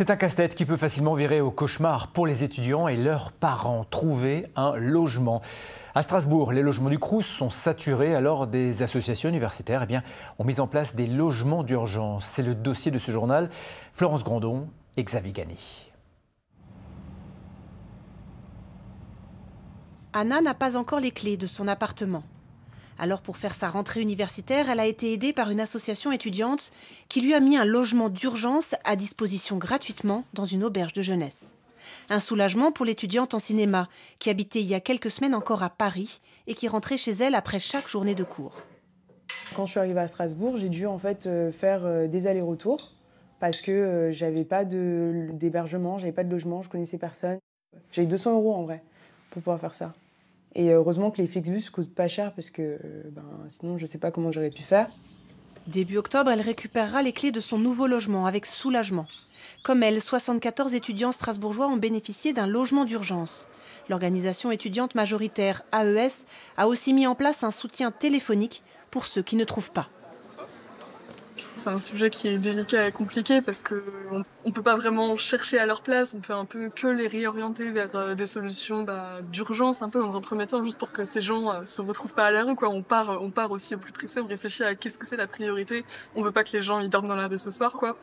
C'est un casse-tête qui peut facilement virer au cauchemar pour les étudiants et leurs parents. Trouver un logement. À Strasbourg, les logements du Crous sont saturés, alors des associations universitaires ont mis en place des logements d'urgence. C'est le dossier de ce journal. Florence Grandon et Xavier Gany. Anna n'a pas encore les clés de son appartement. Alors pour faire sa rentrée universitaire, elle a été aidée par une association étudiante qui lui a mis un logement d'urgence à disposition gratuitement dans une auberge de jeunesse. Un soulagement pour l'étudiante en cinéma qui habitait il y a quelques semaines encore à Paris et qui rentrait chez elle après chaque journée de cours. Quand je suis arrivée à Strasbourg, j'ai dû faire des allers-retours parce que j'avais pas d'hébergement, j'avais pas de logement, je connaissais personne. J'ai 200 € en vrai pour pouvoir faire ça. Et heureusement que les Flixbus coûtent pas cher parce que sinon je sais pas comment j'aurais pu faire. Début octobre, elle récupérera les clés de son nouveau logement avec soulagement. Comme elle, 74 étudiants strasbourgeois ont bénéficié d'un logement d'urgence. L'organisation étudiante majoritaire AES a aussi mis en place un soutien téléphonique pour ceux qui ne trouvent pas. C'est un sujet qui est délicat et compliqué parce qu'on ne peut pas vraiment chercher à leur place, on peut un peu que les réorienter vers des solutions d'urgence un peu dans un premier temps, juste pour que ces gens se retrouvent pas à la rue, quoi. On part aussi au plus pressé, on réfléchit à qu'est-ce que c'est la priorité, on veut pas que les gens ils dorment dans la rue ce soir, quoi.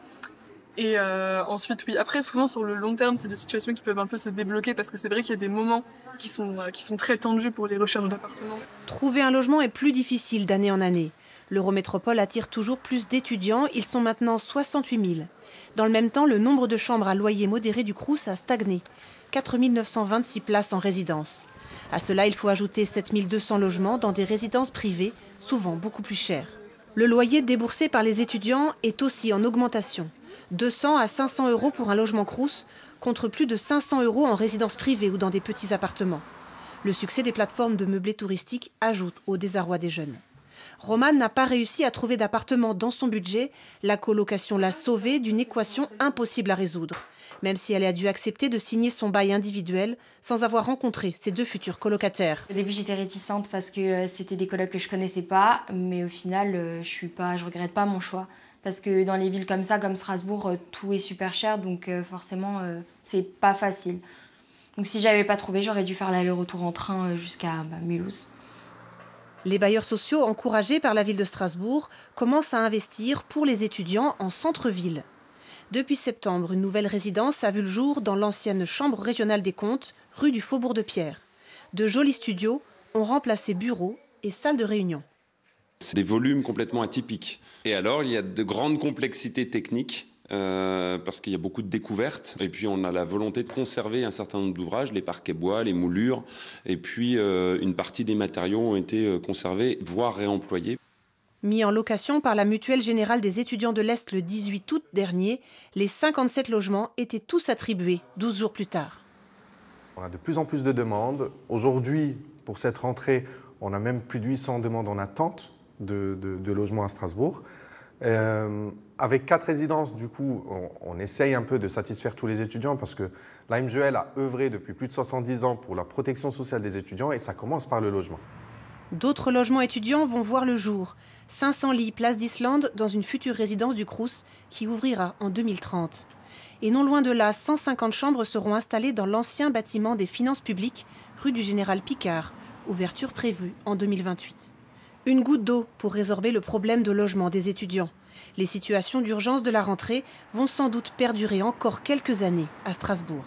Et ensuite, oui, après souvent sur le long terme, c'est des situations qui peuvent un peu se débloquer parce que c'est vrai qu'il y a des moments qui sont très tendus pour les recherches d'appartements. Trouver un logement est plus difficile d'année en année. L'Eurométropole attire toujours plus d'étudiants, ils sont maintenant 68 000. Dans le même temps, le nombre de chambres à loyer modéré du Crous a stagné. 4 926 places en résidence. À cela, il faut ajouter 7 200 logements dans des résidences privées, souvent beaucoup plus chères. Le loyer déboursé par les étudiants est aussi en augmentation. 200 à 500 € pour un logement Crous, contre plus de 500 € en résidence privée ou dans des petits appartements. Le succès des plateformes de meublés touristiques ajoute au désarroi des jeunes. Romane n'a pas réussi à trouver d'appartement dans son budget. La colocation l'a sauvée d'une équation impossible à résoudre, même si elle a dû accepter de signer son bail individuel sans avoir rencontré ses deux futurs colocataires. Au début, j'étais réticente parce que c'était des colocs que je connaissais pas, mais au final, je regrette pas mon choix. Parce que dans les villes comme ça, comme Strasbourg, tout est super cher, donc forcément, c'est pas facile. Donc si j'avais pas trouvé, j'aurais dû faire l'aller-retour en train jusqu'à Mulhouse. Les bailleurs sociaux, encouragés par la ville de Strasbourg, commencent à investir pour les étudiants en centre-ville. Depuis septembre, une nouvelle résidence a vu le jour dans l'ancienne chambre régionale des comptes, rue du Faubourg-de-Pierre. De jolis studios ont remplacé bureaux et salles de réunion. C'est des volumes complètement atypiques. Et alors, il y a de grandes complexités techniques, parce qu'il y a beaucoup de découvertes. Et puis, on a la volonté de conserver un certain nombre d'ouvrages, les parquets bois, les moulures. Et puis, une partie des matériaux ont été conservés, voire réemployés. Mis en location par la Mutuelle Générale des étudiants de l'Est le 18 août dernier, les 57 logements étaient tous attribués 12 jours plus tard. On a de plus en plus de demandes. Aujourd'hui, pour cette rentrée, on a même plus de 800 demandes en attente de logements à Strasbourg. Avec 4 résidences, du coup, on essaye un peu de satisfaire tous les étudiants parce que l'AMGL a œuvré depuis plus de 70 ans pour la protection sociale des étudiants et ça commence par le logement. D'autres logements étudiants vont voir le jour. 500 lits place d'Islande dans une future résidence du Crous qui ouvrira en 2030. Et non loin de là, 150 chambres seront installées dans l'ancien bâtiment des finances publiques, rue du Général Picard, ouverture prévue en 2028. Une goutte d'eau pour résorber le problème de logement des étudiants. Les situations d'urgence de la rentrée vont sans doute perdurer encore quelques années à Strasbourg.